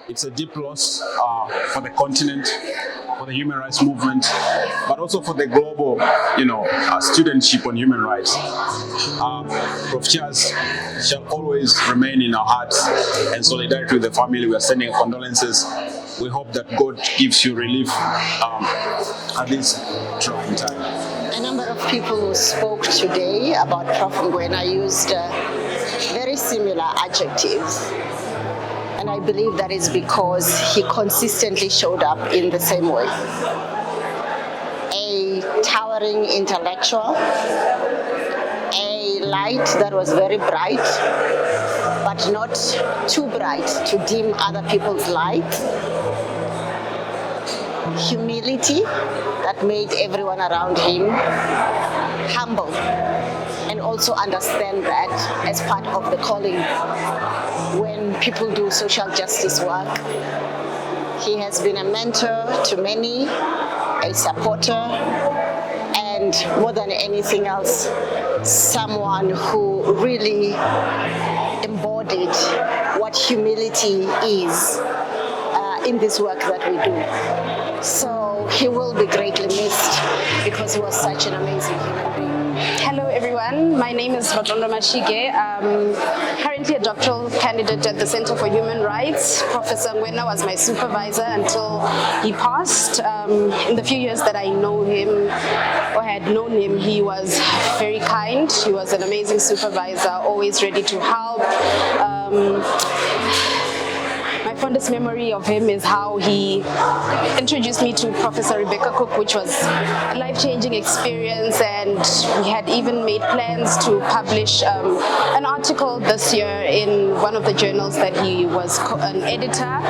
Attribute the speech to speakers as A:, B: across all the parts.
A: It's a deep loss for the continent, for the human rights movement, but also for the global, studentship on human rights. Prof Charles shall always remain in our hearts, and solidarity with the family. We are sending condolences. We hope that God gives you relief at this trying time.
B: A number of people who spoke today about Prof Ngwena used very similar adjectives. And I believe that is because he consistently showed up in the same way. A towering intellectual, a light that was very bright, but not too bright to dim other people's light. Humility that made everyone around him humble, and also understand that as part of the calling. When people do social justice work, he has been a mentor to many, a supporter, and more than anything else, someone who really embodied what humility is in this work that we do. So he will be greatly missed because he was such an amazing human being.
C: Hello everyone, my name is Rotondo Mashige. I'm currently a doctoral candidate at the Center for Human Rights. Professor Ngwena was my supervisor until he passed. In the few years that I know him or had known him, he was very kind. He was an amazing supervisor, always ready to help. My fondest memory of him is how he introduced me to Professor Rebecca Cook, which was a life-changing experience, and we had even made plans to publish an article this year in one of the journals that he was an editor.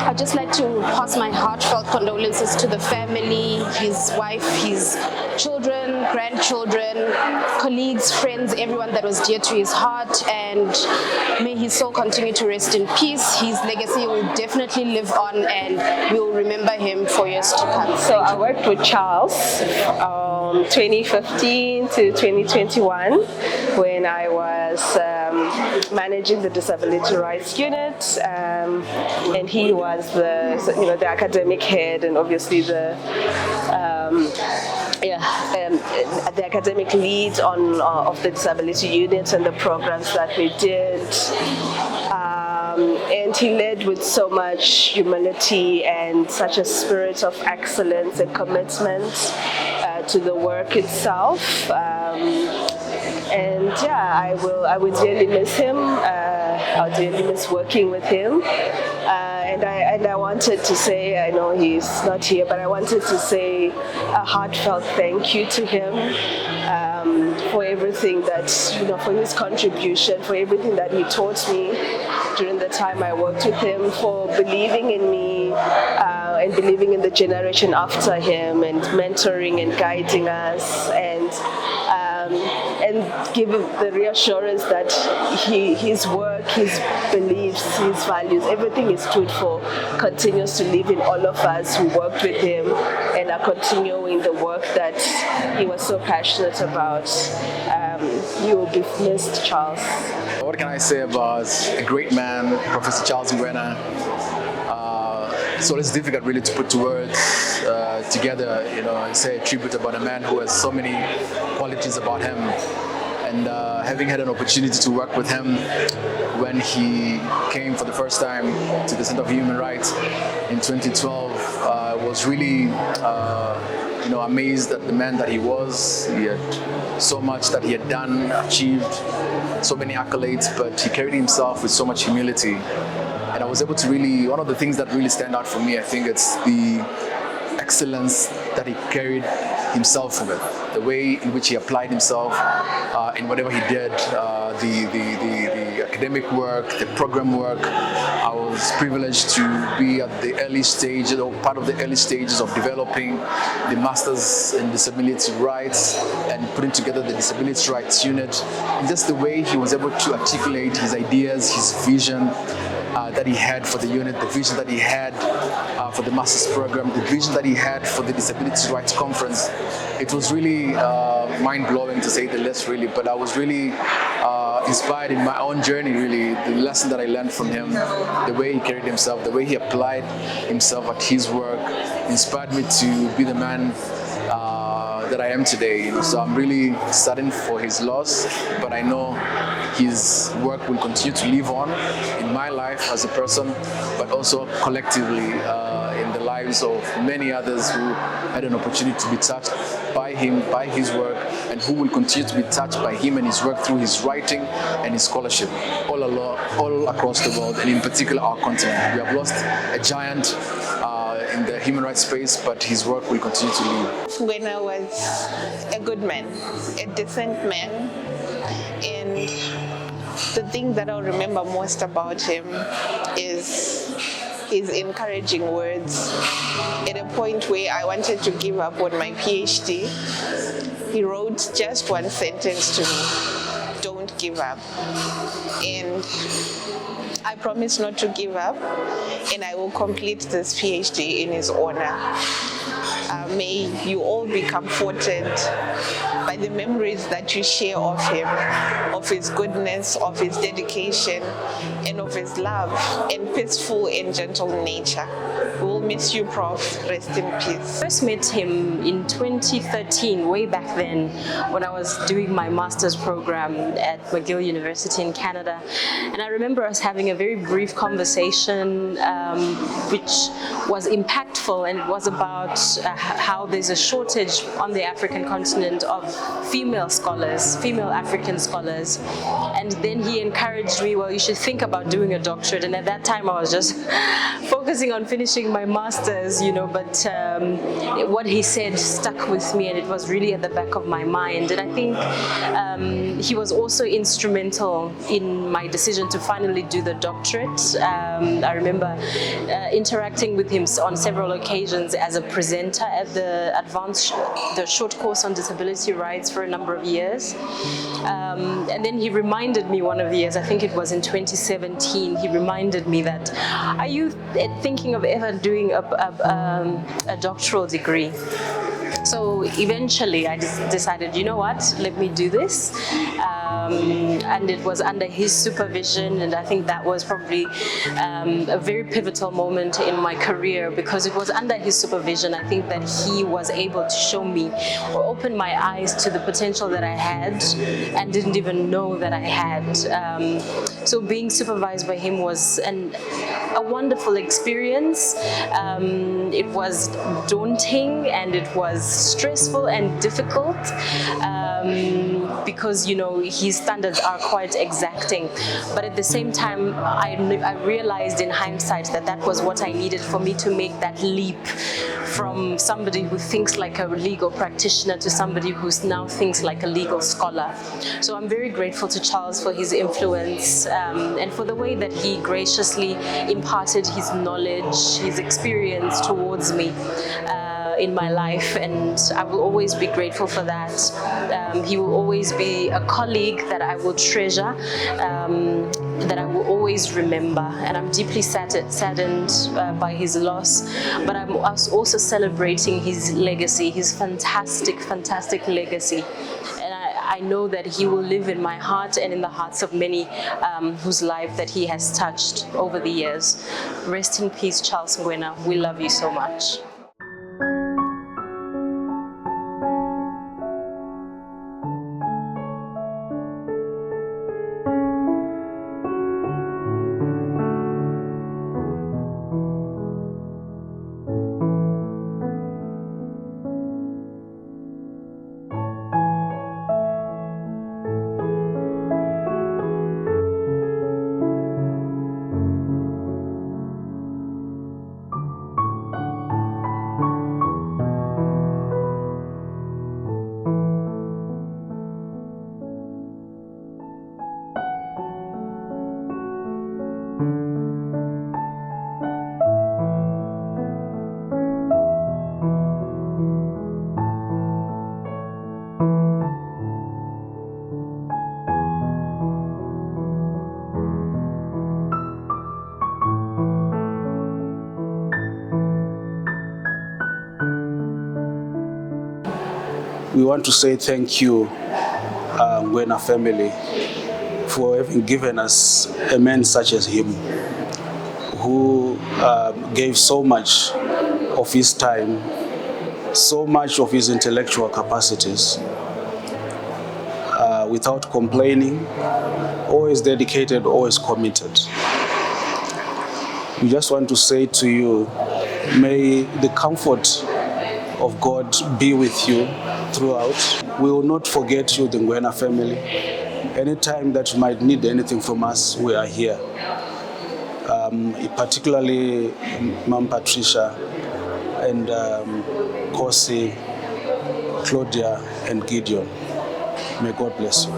C: I'd just like to pass my heartfelt condolences to the family, his wife, his children, grandchildren, colleagues, friends, everyone that was dear to his heart, and may his soul continue to rest in peace. His legacy will definitely live on, and we will remember him for years to come.
D: So I worked with Charles 2015 to 2021 when I was managing the disability rights unit, and he was the academic head, and obviously the academic lead of the disability unit and the programs that we did. And he led with so much humility and such a spirit of excellence and commitment to the work itself. And yeah, I would dearly miss him. I'll dearly miss working with him. And I wanted to say, I know he's not here, but I wanted to say a heartfelt thank you to him for everything that, for his contribution, for everything that he taught me during the time I worked with him, for believing in me and believing in the generation after him, and mentoring and guiding us, and giving the reassurance that his work, his beliefs, his values, everything he stood for continues to live in all of us who worked with him and are continuing the work that he was so passionate about. You will be missed, Charles.
E: What can I say about a great man, Professor Charles Ngwena? It's always difficult really to put to words together, and say a tribute about a man who has so many qualities about him. And having had an opportunity to work with him when he came for the first time to the Center for Human Rights in 2012, I was really amazed at the man that he was. He had so much that he had done, achieved, so many accolades, but he carried himself with so much humility. And I was able to really, one of the things that really stand out for me, I think it's the excellence that he carried himself with, the way in which he applied himself in whatever he did, the academic work, the program work. I was privileged to be at the early stage, or part of the early stages of developing the Masters in Disability Rights and putting together the Disability Rights Unit. And just the way he was able to articulate his ideas, his vision, that he had for the unit, the vision that he had for the master's program, the vision that he had for the Disability Rights Conference. It was really mind-blowing, to say the least, really. But I was really inspired in my own journey, really. The lesson that I learned from him, the way he carried himself, the way he applied himself at his work, inspired me to be the man that I am today. So I'm really saddened for his loss, but I know his work will continue to live on in my life as a person, but also collectively in the lives of many others who had an opportunity to be touched by him, by his work, and who will continue to be touched by him and his work through his writing and his scholarship all across the world, and in particular our continent. We have lost a giant in the human rights space, but his work will continue to live.
F: Ngwena was a good man, a decent man, and the thing that I'll remember most about him is his encouraging words. At a point where I wanted to give up on my PhD, he wrote just one sentence to me: "Don't give up." And I promise not to give up, and I will complete this PhD in his honor. May you all be comforted by the memories that you share of him, of his goodness, of his dedication, and of his love and peaceful and gentle nature. We will miss you, Prof. Rest in peace.
G: I first met him in 2013, way back then, when I was doing my master's program at McGill University in Canada. And I remember us having a very brief conversation, which was impactful, and it was about how there's a shortage on the African continent of female scholars, female African scholars. And then he encouraged me, well, you should think about doing a doctorate. And at that time I was just focusing on finishing my master's, you know, but what he said stuck with me, and it was really at the back of my mind. And I think he was also instrumental in my decision to finally do the doctorate. I remember interacting with him on several occasions as a presenter at the short course on disability rights for a number of years. And then he reminded me one of the years, I think it was in 2017, he reminded me that, are you thinking of ever doing a doctoral degree? So eventually I decided, you know what, let me do this. And it was under his supervision, and I think that was probably a very pivotal moment in my career, because it was under his supervision. I think that he was able to show me or open my eyes to the potential that I had and didn't even know that I had. So being supervised by him was a wonderful experience. It was daunting, and it was stressful and difficult, because, you know, his standards are quite exacting. But at the same time, I realized in hindsight that that was what I needed for me to make that leap from somebody who thinks like a legal practitioner to somebody who now thinks like a legal scholar. So I'm very grateful to Charles for his influence, and for the way that he graciously imparted his knowledge, his experience towards me in my life, and I will always be grateful for that. He will always be a colleague that I will treasure, that I will always remember, and I'm deeply saddened by his loss, but I'm also celebrating his legacy, his fantastic, fantastic legacy. And I know that he will live in my heart and in the hearts of many whose life that he has touched over the years. Rest in peace, Charles Ngwena. We love you so much.
H: we want to say thank you, Ngwena family, for having given us a man such as him, who gave so much of his time, so much of his intellectual capacities, without complaining, always dedicated, always committed. We just want to say to you, may the comfort of God be with you throughout. We will not forget you, the Ngwena family. Anytime that you might need anything from us, we are here. Particularly Mom Patricia and Kosi, Claudia and Gideon. May God bless you.